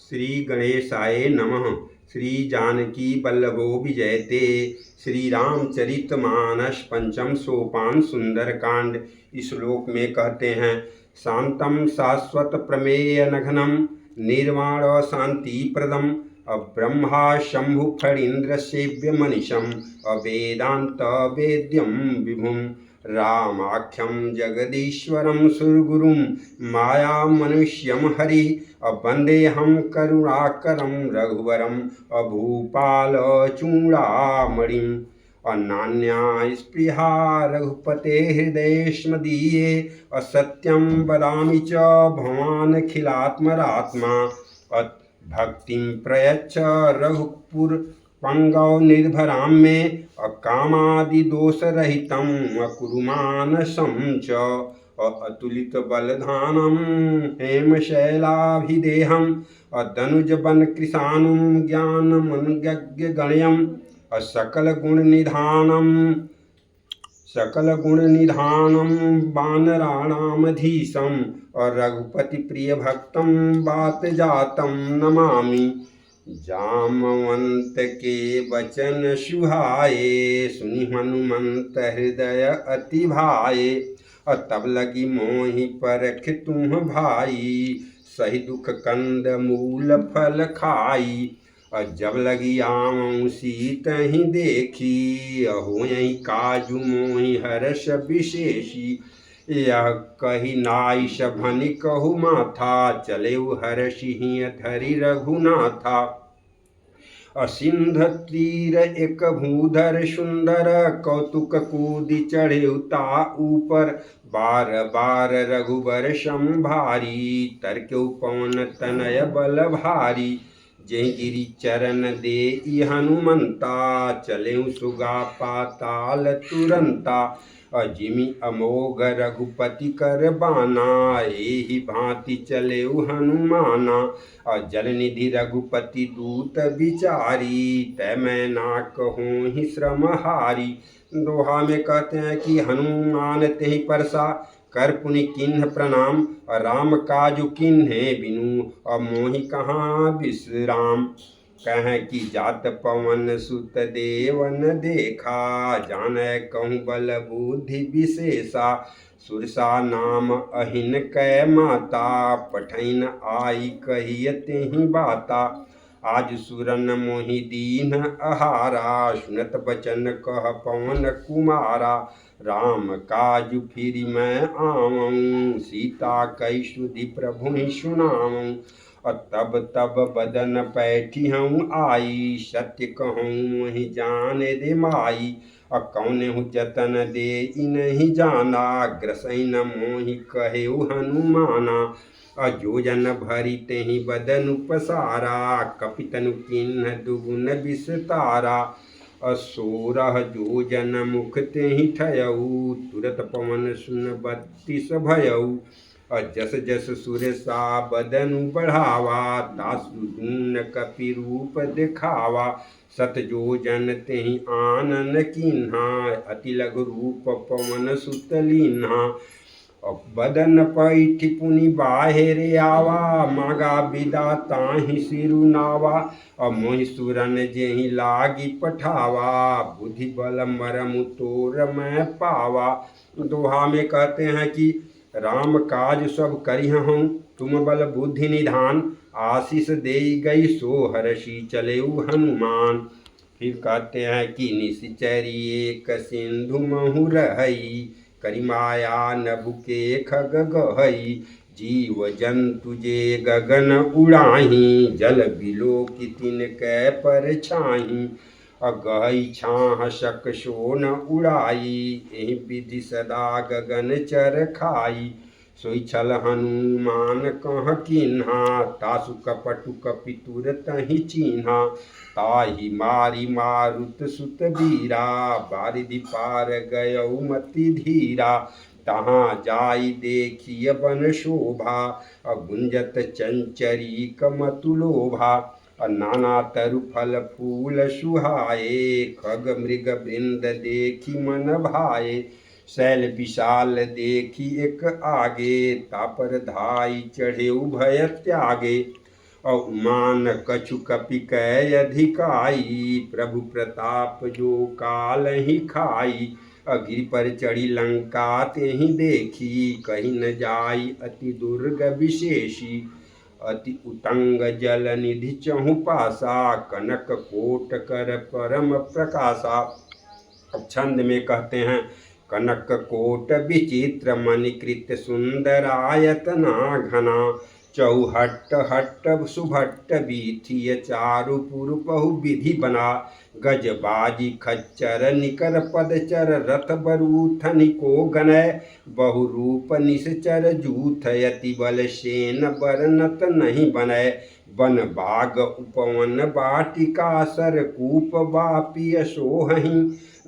श्री गणेशाय नमः। श्री जानकी वल्लभो विजयते। श्री रामचरितमानस पंचम सोपान सुंदरकांड। इस श्लोक में कहते हैं, शांतम शाश्वत प्रमेय नघनम निर्वाण शांति प्रदम अब्रह्मा शंभु फणीन्द्र सेव्य मनीषम अवेदांत वेद्यम विभुम रामाख्यम जगदीश्वरम सुरगुरुम माया मनुष्यम हरि वंदेहम करुणाकरम रघुवरम अभूपाल चूड़ामणिम अनान्या स्पृहा रघुपते हृदय स्मदीये असत्यम वदामि च भवानखिलात्मरात्मा भक्तिं प्रयच्छ रघुपुर पंगव निर्भरां मे अकामादिदोषरहितं अकुरु मानसं च अतुलित बलधानं हेमशैलाभिदेहं अदनुजबन कृशानुं ज्ञानमनज्ञगण्यं सकल गुण निधानम वानराणामधीशम और रघुपति प्रिय भक्तम बात जातम नमामि। जामवंत के वचन सुहाए सुनि हनुमंत हृदय अति भाए और तब लगी मोहि परख तुम भाई सही दुख कंद मूल फल खाई और जब लगी आमऊ सीत ही देखी अहो यही काजू मोहि हर्ष विशेषी यह कही नाई शभनि कहु माथा चले हर्षि धरि रघुनाथा असिंध तीर एक भूधर सुंदर कौतुक कूदि चढ़े उता ऊपर बार बार रघुबर संभारी तरक्यु पवन तनय बल भारी जय गिरि चरण दे हनुमंता चले सुगा पाताल तुरंता अजिमि अमोघ रघुपति कर बाना एहि भांति चले हनुमाना जल निधि रघुपति दूत विचारी तय मैं ना कहूँ ही श्रम हारी। दोहा में कहते हैं कि हनुमान तेहि परसा कर पुनि किन्ह प्रणाम राम काजु किन्हे बिनु और मोहि कहाँ विश्राम। कह कि जात पवन सुत देवन देखा जान कहूँ बल बुद्धि विशेषा सुरसा नाम अहिन कै माता पठैन आई कहियते ही बाता आज सुरन मोहि दीन आहारा सुनत बचन कह पवन कुमारा राम काजु फिर मैं आवऊँ सीता कई सुधि प्रभु ही सुनाऊँ तब तब बदन पैठी हूँ आई सत्य कहूँ वही जाने दे माई कौन हूँ जतन दे नहीं जाना ग्रसैन मोहि कहे हनुमाना अजोजन भरी तेहि बदन पसारा कपितनु किन्ह दुगुन विस्तारा असोरह जोजन मुख तेहि ठयऊ तुरत पवन सुन 32 भयऊ जस जस सुरसा बदनु बढ़ावा दासु दून कपि रूप दिखावा सत जोजन तेहि आनन कीन्हा अति लघु रूप पवन सुत लीन्हा बदन पैठी पुनि बाहिर आवा मागा विदा ताहि सिरु नावा मोहि सुरन जेहि लागी पठावा बुद्धि बल मरमु तोर मैं पावा। दोहा में कहते हैं कि राम काज सब करिह हूँ तुम बल बुद्धि निधान आशीष दे गई सो हर्षि चले हनुमान। फिर कहते हैं कि निश्चरी एक सिंधु महु रही करिमाया नभु के खग गहई जीव जंतु जे गगन उड़ाही जल बिलो की तिन कै पर छाही अगहई छाह शक शोन उड़ाई एहि विधि सदा गगन चर खाई सोई छल हनुमान कह किन्हा तासु कपटु कपितुर तहि चिन्हा ताहि मारी मारुत सुत बीरा बारिधि पार गयऊ मति धीरा तहाँ जाई देखिय बन शोभा गुंजत चंचरी कमतुलोभा नाना तरु फल फूल सुहाए खग मृग वृंद देखी मन भाए शैल विशाल देखी एक आगे तापर धाई चढ़े भय त्यागे और मान कछु कपि कै अधिकाई, प्रभु प्रताप जो काल ही खाई। अगिर पर चढ़ी लंका ते ही देखी, कहीं न जाई अति दुर्ग विशेषी। अति उतंग जल निधि चहु पासा, कनक कोट कर परम प्रकाशा। अब छंद में कहते हैं, कनक कोट विचित्र मणिकृत सुंदरायतना घना, चौहट्ट हट्ट सुभट्ट बीथिय चारु पुर बहु विधि बना। गज बाजी खच्चर निकर पदचर, रथ बरूथनि को गनय, बहु रूप निश्चर जूथ, यति बल सेन बरनत नहीं बनय। वन बाग उपवन बाटिका, सरकूप बापिय सोहहि,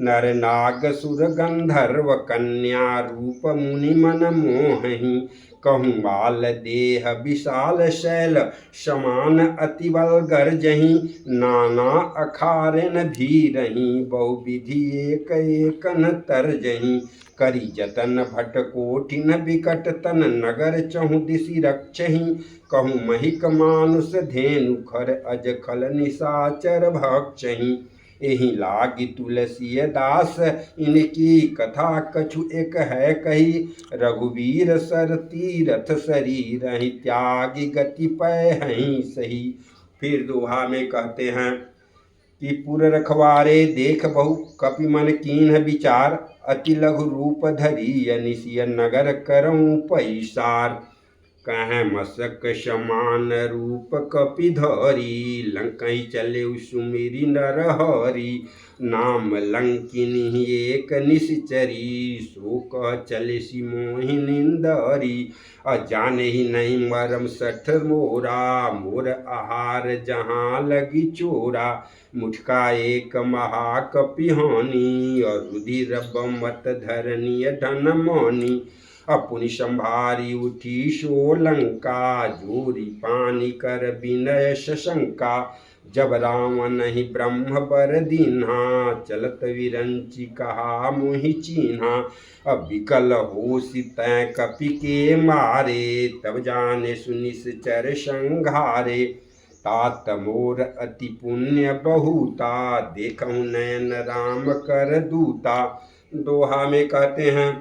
नर नाग सुर गंधर्व कन्या रूप मुनि मन मोहहि। कहूँ बाल देह विशाल शैल, समान अति बल गर्जहि, नाना अखारेन भीरहि, बहु विधि एक एकन तरजहि। करी जतन भट कोटिन विकट तन, नगर चहु दिशि रक्षहि, कहूँ महिक मानुष धेनु खर, अज खल निशाचर भक्षहि। एहि लागी तुलसी दास, इनकी कथा कछु एक है कही, रघुवीर सर तीरथ शरीर, त्यागी गति पै हहीं सही। फिर दोहा में कहते हैं कि पुर रखवारे देख बहु कपि मन कीन्ह विचार, अति लघु रूप धरी अनिसिय नगर करऊं पैसार। कह मसक समान रूप कपि धरी, लंकई चले सुमिरी नर हरि। नाम लंकिनी एक निश्चरी, सो कह चले सी मोहि निंदरी। अजाने ही नहीं मरम सठ मोरा, मोर आहार जहाँ लगी चोरा। मुठका एक महाकपि हानि, और रुधिर बमत धरनीय धन मानी। अपुनि संभारी उठी सो लंका, जोरी पानी कर विनय शशंका। जब रावण ही ब्रह्म बर दीन्हा, चलत विरंचि कहा मोहि चीन्हा। अब विकल होसि तै कपि के मारे, तब जाने सुनिश्चर संघारे। तात मोर अति पुण्य बहुता, देखऊं नयन राम कर दूता। दोहा में कहते हैं,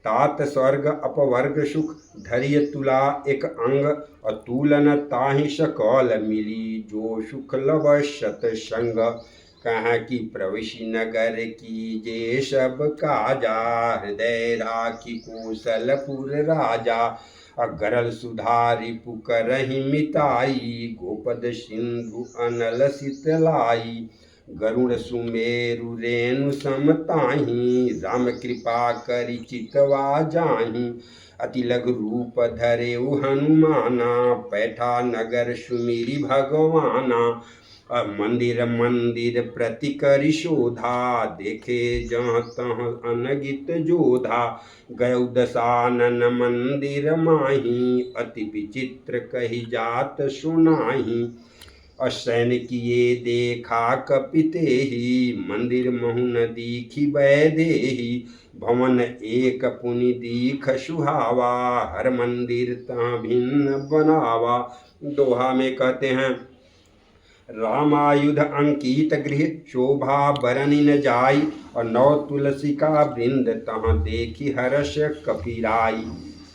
तात स्वर्ग अपवर्ग सुख, धैर्य तुला एक अंग। अतुलन ताहि सकल मिली, जो सुख लव शत संग। कह कि प्रविशि नगर की जे सब काजा, हृदय राखी कौशलपुर राजा। अगरल सुधारी पुकरहि मिताई, गोपद सिंधु अनल शीतलाई। गरुड़ सुमेरु रेणु समताहि, राम कृपा करि चितवा जाहि। अति लघु रूप धरेउ हनुमाना, पैठा नगर सुमिरि भगवाना। मंदिर मंदिर प्रति करि शोधा, देखे जहाँ तहाँ अनगित जोधा। गयौ दशानन मंदिर माही, अति विचित्र कही जात सुनाही। असैन किए देखा कपितेहि, मंदिर महु न दीखि वैदेही। भवन एक पुनि दीख सुहावा, हर मंदिर ता भिन्न बनावा। दोहा में कहते हैं, रामायुध अंकित गृह, शोभा बरनि न जाई। और नौ तुलसी का वृंद, तहाँ देखी हर्ष कपिराई।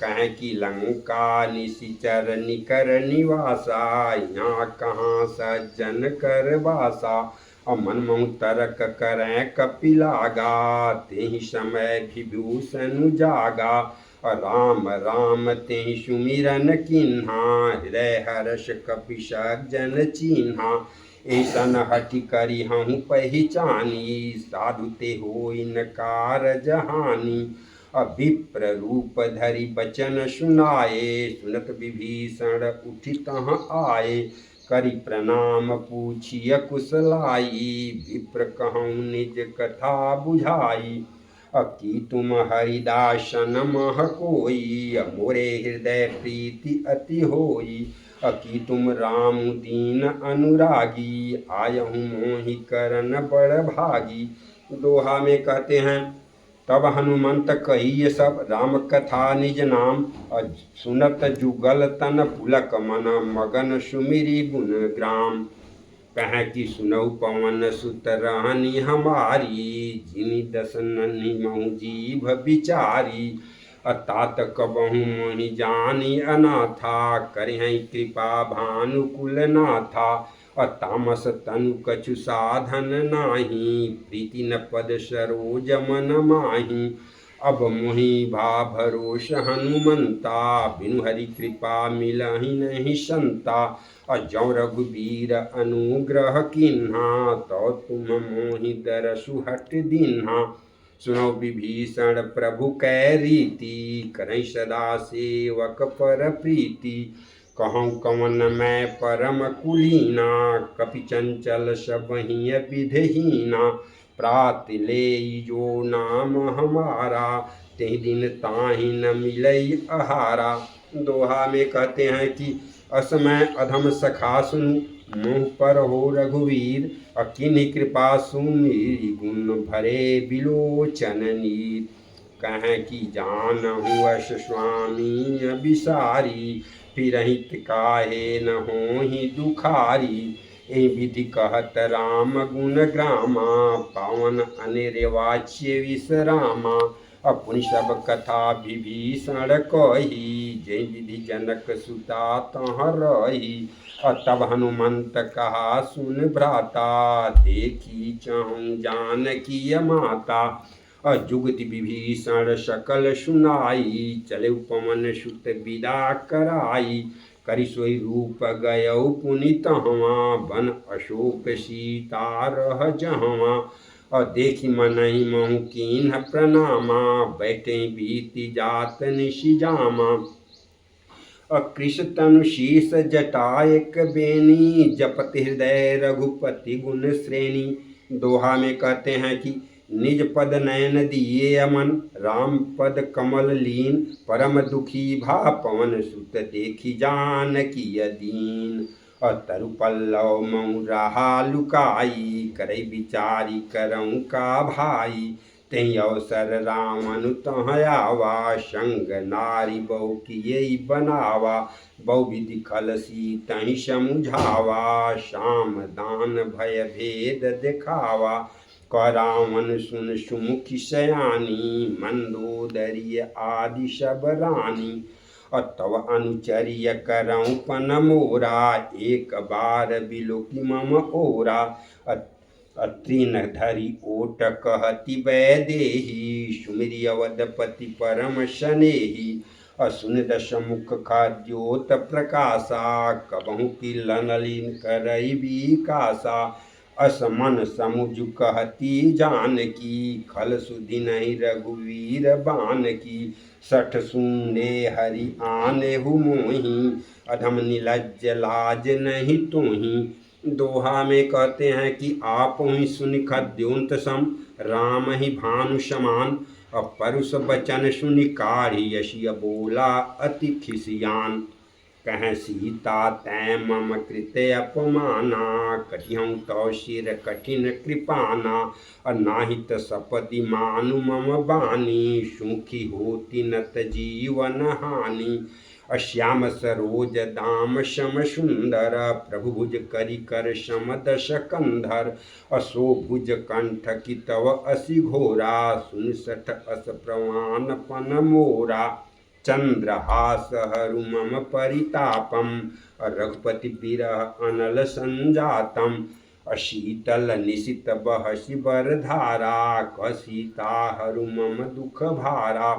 कहें कि लंका निशिचर निकर निवासा, यहाँ कहाँ सज्जन कर वासा। और मनमोह तरक करें कपिलागा, तेहि समय विभूषण जागा। और राम राम तेहि सुमिरन किन्हा, हृदय हर्ष कपि सज्जन चिन्हा। ऐसन हठि करि हूँ पहचानी, साधु ते होई न कारज हानि। विप्र रूप धरि बचन सुनाए, सुनत विभीषण उठि तहाँ आए। करि प्रणाम पूछिय कुशलाई, विप्र कहूँ निज कथा बुझाई। कि तुम हरिदासन मह कोई, मोरे हृदय प्रीति अति होई। कि तुम राम दीन अनुरागी, आयहूँ मोहि करन बड़ भागी। दोहा में कहते हैं, तब हनुमंत कही ये सब राम कथा निज नाम। सुनत जुगल तन पुलक मन मगन सुमिरी गुण ग्राम। कह कि सुनऊ पवन सुत रहनी हमारी जिनि दस नन्ही महु जीभ बिचारी। तात कबहु मोहि जानी अनाथा करहि कृपा भानुकुल नाथा। तामस तनु कछु साधन नाही प्रीति न पद सरोज मन माही। अब मोहि भा भरोस हनुमंता बिनु हरि कृपा मिलहि नहीं संता। जौ रघुबीर अनुग्रह किन्हा तो तुम मोहि दरसु हट दीन्हा। सुनो विभीषण प्रभु कै रीति करहि सदा सेवक पर प्रीति। कहूँ कवन मैं परम कुलीना कपि चंचल सबहि विधहीना। प्रात ले जो नाम हमारा तेहि दिन ताहि न मिलई आहारा। दोहा में कहते हैं कि असमय अधम सखा सुनु मुँह पर हो रघुवीर। किन्हीं कृपा सुमिरि गुण भरे बिलोचन नीर। कहें कि जानहु यश स्वामी अभिसारी फिरहित काहे न होहि दुखारी। ए विधि कहत राम गुण ग्रामा पावन अनिर्वाच्य विश्रामा। अपनी सब कथा विभीषण कही जय विधि जनक सुता तह रही। तब हनुमंत कहा सुन भ्राता देखी चहु जानकी माता। जुगति विभीषण सकल सुनाई चले पवन सुत विदा कराई। करि सोई रूप गयौ पुनि तहवा बन अशोक सीता रह जहवा। देखी मनहि महु कीन्ह प्रणामा बैठे बीति जात निशि जामा। कृष तनु शीस जटा एक बेनी जपत हृदय रघुपति गुण श्रेणी। दोहा में कहते हैं कि निज पद नयन दिए अमन राम पद कमल लीन। परम दुखी भा पवन सुत देखी जानकी दीन। तरु पल्लव मऊ रहा लुकाई करई विचारी करऊँ का भाई। तेहि अवसर रावण तह आवा संग नारी बहु किए बनावा। बहु विधि खलसी तहि समुझावा श्याम दान भय भेद दिखावा। क रावण सुन सुमुखी सयानी मंदोदरी आदि सब रानी। तव अनुचर्य करऊँ पन मोरा एक बार बिलोकी मम ओरा। तृण धरि ओट कहति वैदेही सुमिरि अवधपति परम स्नेही। सुन दश मुख खाद्योत प्रकाशा कबहु की नलिन करई विकासा। असमन समुझ कहती जानकी खल सुधि नहीं रघुवीर बानकी। सठ सुने हरि आने हु मोही अधम निलज्ज लाज नहीं तोही। दोहा में कहते हैं कि आप ही सुनि खद्योंत सम राम ही भानु समान। परुष बचन सुनि काढ़ी यशिय बोला अति खिसियान। कह सीता तै मम कृते अपमाना कटिहूँ तौ शिर कठिन कृपाना। नाहित सपदि मानु मम बानी सुखी होती नत जीवन हानि। श्याम सरोज दाम सम सुंदर प्रभु भुज करि कर सम दश कंधर। असो भुज कंठ की तव असि घोरा सुन सठ अस प्रवान पन मोरा। चंद्रहास हरु मम परितापम रघुपति बिरह अनल संजातम। शीतल निशित बहसि बरधारा क सीता हरु मम दुख भारा।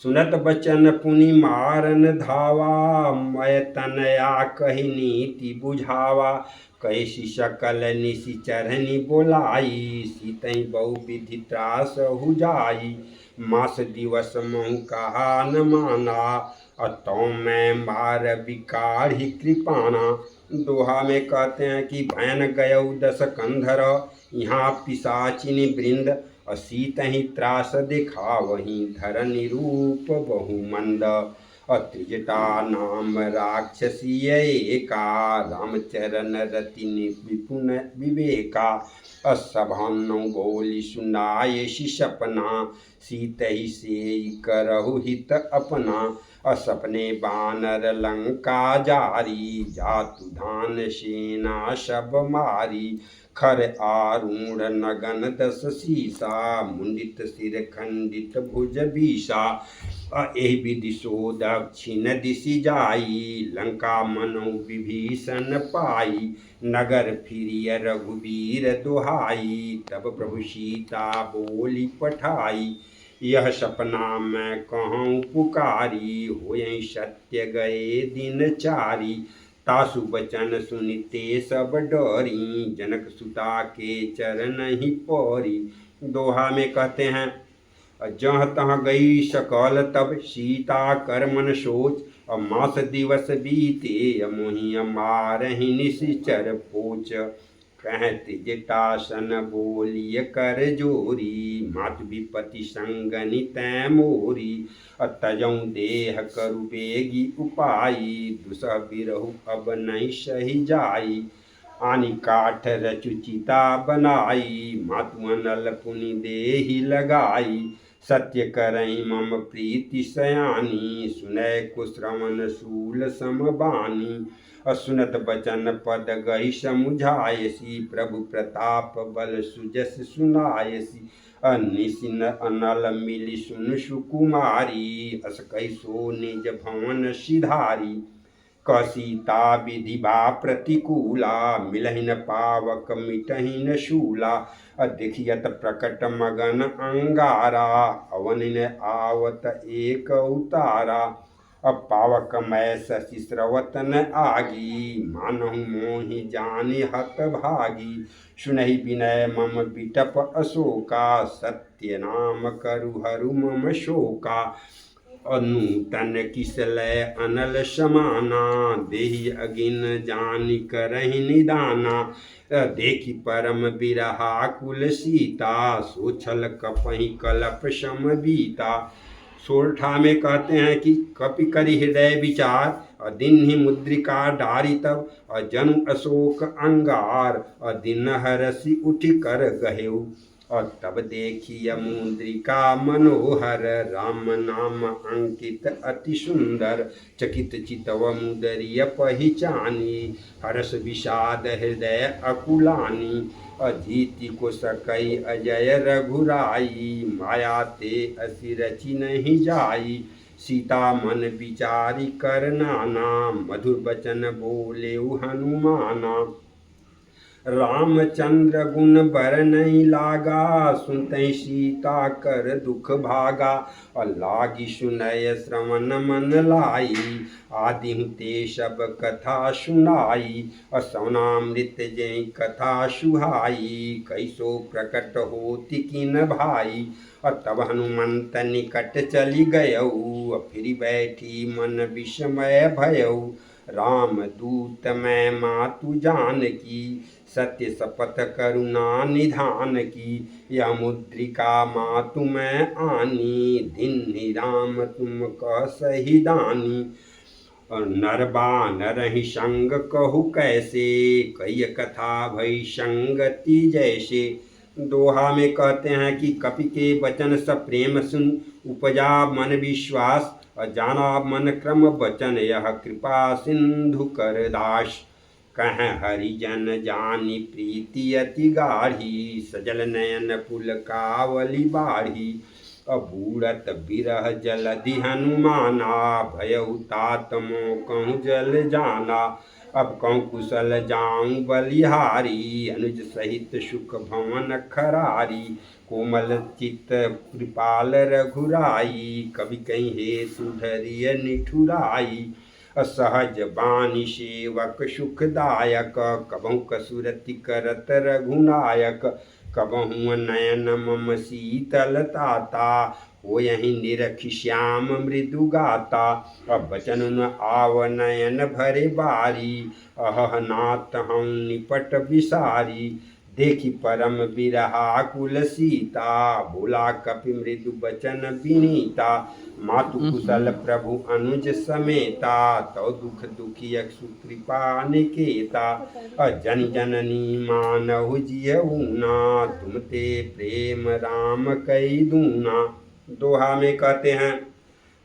सुनत बचन पुनि मारन धावा मैं तनया कही नीति बुझावा। कैसी सकल निशि चरहनि बोलाई सीतई बहु विधि त्रास हो जाई। मास दिवस महु कहा न माना तो मैं मार बिकाढ़ी कृपाना। दोहा में कहते हैं कि भयन गयौ दस कंधर यहाँ पिशाचिनी वृंद। सीत ही त्रास दिखा वहीं धरनि रूप बहु मंद। अत्रिजटा नाम राक्षसी एका रामचरण रति विपुन विवेका असभानो बोली सुनाये सपना सीत ही से करहु हित अपना असपने बानर लंका जारी जातु धान सेना सब मारी खर आरूढ़ नगन दस सीसा मुंडित सिर खंडित भुज बीसा एहि विधि सो दक्षिण दिशि जाई लंका मनो विभीषण पाई नगर फिरिय रघुवीर दुहाई तब प्रभु सीता बोली पठाई यह सपना मैं कहूँ पुकारी होय सत्य गए दिन चारी तासु बचन सुनिते सब डरी जनक सुता के चरण ही पौरी। दोहा में कहते हैं जहाँ तहाँ गई सकल तब सीता कर मन सोच मास दिवस बीते मोहि मारहि निश्चर पोच कहते जटासन बोलिय कर जोरी मातु विपति संगनि तै मोरी तजौ देह करु बेगी उपाई दुसह बिरहु अब नहीं सही जाई आनी काठ रचुचिता बनाई मातु अनल पुनि देहि लगाई सत्य करई मम प्रीति सयानी सुनय कुश्रवण शूल समबानी असुनत बचन पद गई समुझायसी प्रभु प्रताप बल सुजस सुनायसी अनिसिन अनल मिली सुन सुकुमारी अस कैसो निज भवन सिधारी कसीता विधि बा प्रतिकूला मिलहिन पावक मिटहिन शूला देखियत प्रकट मगन अंगारा अवन आवत एक उतारा पावक मैं शशि स्रवतन आगी मानहु मोहि जानि हत भागी सुनहि विनय मम बिटप अशोका सत्य नाम करु हरु मम शोका अनूतन किसलय अनल समाना देहि अगिन जानि करहि निदाना देखि परम बिरहा कुल सीता सोछल कपहि कलप सम बीता। सोरठा में कहते हैं कि कपि करि हृदय विचार और दिन ही मुद्रिका डारी तब और जनु अशोक अंगार और दिन हरसी उठ कर गहेऊ और तब देखिय मुद्रिका मनोहर राम नाम अंकित अति सुंदर चकित चितव मुदरिय पहिचानी हर्ष विषाद हृदय अकुलानी अजीति को सकई अजय रघुराई माया ते असि रचि नहीं जाई सीता मन विचारी कर नाना मधुर बचन बोले हनुमाना रामचंद्र गुण बर नहीं लागा सुनते सीता कर दुख भागा और लागी सुनय श्रवण मन लाई आदि ते सब कथा सुनाई और सवनामृत जय कथा सुहाई कैसो प्रकट होती किन भाई और तब हनुमंत निकट चली गयऊ फिर बैठी मन विस्मय भयऊ राम दूत मैं मातु जान की सत्य शपथ करुणा निधान की यह मुद्रिका मातु मैं आनी दिन ही राम तुम कह सही दानी नरबा नरहि संग कहु कैसे कई कथा भई संगति जैसे। दोहा में कहते हैं कि कपि के वचन सब प्रेम सुन उपजा मन विश्वास और जाना मन क्रम वचन यह कृपा सिंधु कर दास कह हरिजन जानी प्रीति अति गाढ़ी सजल नयन पुल कावली बाढ़ी अबूढ़त बिरह जलधि हनुमाना भयउ तात मों कहूँ जल जाना अब कहूँ कुशल जाऊँ बलिहारी अनुज सहित सुख भवन खरारी कोमल चित्त कृपाल रघुराई कवि कहीं हे सुधरिय निठुराई असहज बानी सेवक सुखदायक कबहु कसुरति करत रघुनायक कबहु नयन मम शीतल ताता हो यही निरख श्याम मृदु गाता अब बचन न आव नयन भरे बारी अह नाथ हम निपट विसारी देखी परम बिरहा कुल सीता, बोला कपि मृदु बचन विनीता। मातु कुशल प्रभु अनुज समेता, तौ दुख दुखियक सुकृपा निकेता। जन जननी मानहु जियऊना, तुम ते प्रेम राम कई दूना। दोहा में कहते हैं,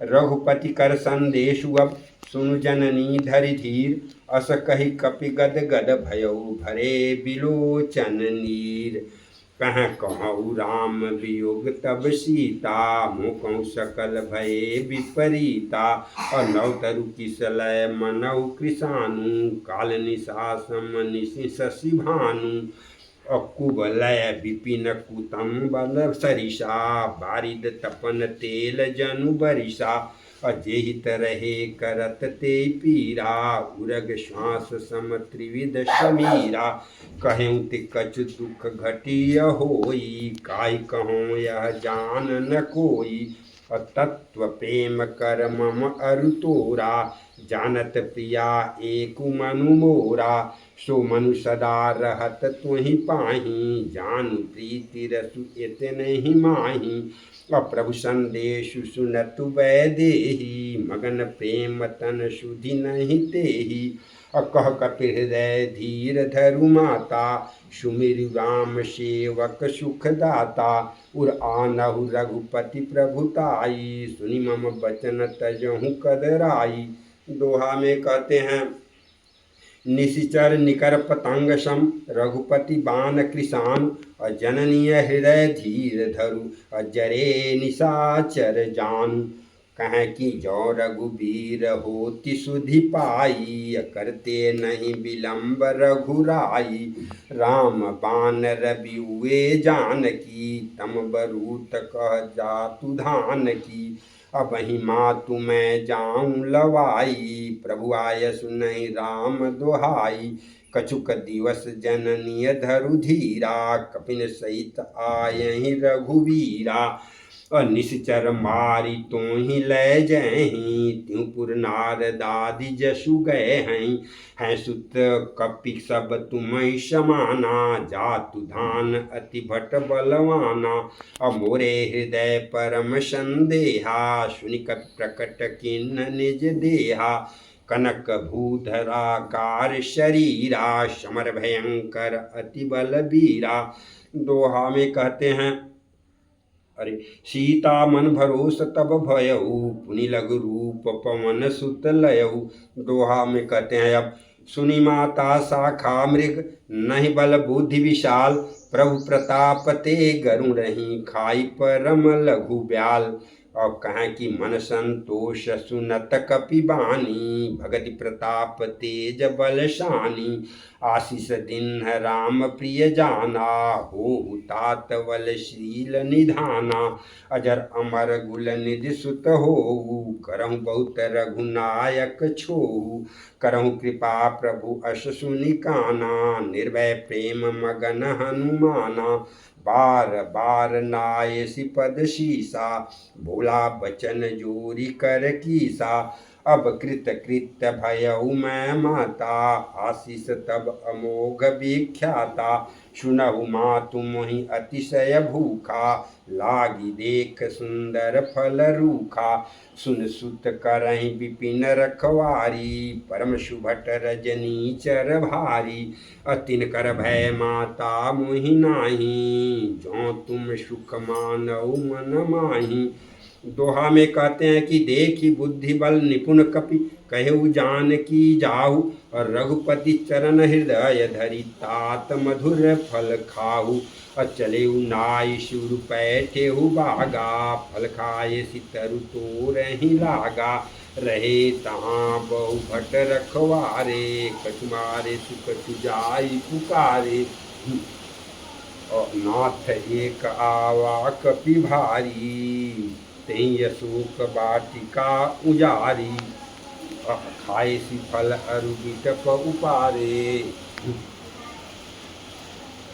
रघुपति कर संदेशु अब सुनु जननी धरि धीर। अस कही कपि गद गद भयउ भरे बिलोचन नीर। कह कहु राम वियोग तब सीता, मोकहु सकल भये विपरीता। और नवतरु किसलय मनहु कृशानु, काल निशा सम निशि शशि भानु। कुबलय विपिन कुतम बल सरिषा, बारिद तपन तेल जनु बरिषा। अजेहित रहे करत ते पीरा, उरग श्वास सम त्रिविध समीरा। कहें ते कछु दुख घटिय होई, काई कहूँ यह जान न कोई। तत्व प्रेम कर मम अरु तोरा, जानत प्रिया एक मनु मोरा। सो मनु सदा रहत तुहि पाही, जानु प्रीति रसु इतने ही माही। प्रभु संदेशु सुनतु वैदेही, मगन प्रेम तन सुधि नहीं तेही। कह कपि हृदय धीर धरु माता, सुमिरु राम सेवक सुख दाता। उर आनहु रघुपति प्रभुताई, सुनि मम बचन तजहु कदराई। दोहा में कहते हैं, निशिचर निकर पतंग सम, रघुपति बान कृशान। जननीय हृदय धीर धरु, जरे निशाचर जानु। कहें कि जो रघुबीर होति सुधि पाई, करते नहीं विलम्ब रघुराई। राम बान रवि हुए जानकी, तम बरूत कह जातु धान की। अब ही मातु मैं जाऊं लवाई, प्रभु आय सुनहि राम दोहाई। कछुक दिवस जननीय धरु धीरा, कपिन सहित आयहि रघुवीरा। निश्चर मारी तो ही ले जहीं, त्यों पुर नारदादि जसु गए हैं सुत कपि सब तुम समाना। जातु धान अति भट बलवाना, मोरे हृदय परम संदेहा। सुनि कपि प्रकट किन्न निज देहा। कनक भूधराकार शरीरा, समर भयंकर अति बलबीरा। दोहा में कहते हैं, अरे सीता मन भरोस तब भयऊ, पुनि लघु रूप पवन सुत लयऊ। दोहा में कहते हैं, अब सुनि माता शाखा मृग, नहीं बल बुद्धि विशाल। प्रभु प्रताप ते गरुण रही, खाई परम लघु ब्याल। और कहें कि मन संतोष सुनत कपि बानी, भगति प्रताप तेज बलशानी। आशीष दिन राम प्रिय जाना, हो तात बलशील निधाना। अजर अमर गुल निधि सुत होऊ, करहु बहुत रघुनायक छोऊ। करहु कृपा प्रभु अस सुनि काना, निर्भय प्रेम मगन हनुमाना। बार बार नायसी पद शीसा, भोला बचन जोरी कर कीसा। अब कृत कृत्य भयउ मैं माता, आशीष तब अमोघ विख्याता। सुनहु मातु मोहि अतिशय भूखा, लागी देख सुंदर फल रूखा। सुन सुत करहि विपिन रखवारी, परम सुभट रजनी चर भारी। अतिन कर भय माता मोहि नाही, जो तुम सुख मानऊ मन माही। दोहा में कहते हैं कि देखी बुद्धि बल निपुण कपि, कहु जान की जाहु। और रघुपति चरण हृदय धरि, तात मधुर फल खाहु। और चले नाई सुर पैठेहु बागा, फल खाए सितरु तोर ही लागा। रहे तहाँ बहु भट रखवारे, कछुमारे सुकछु जाई पुकारे। और नाथ एक आवा कपि भारी, तें अशोक बाटिका उजारी। खाए सी फल अरु बिटप उपारे।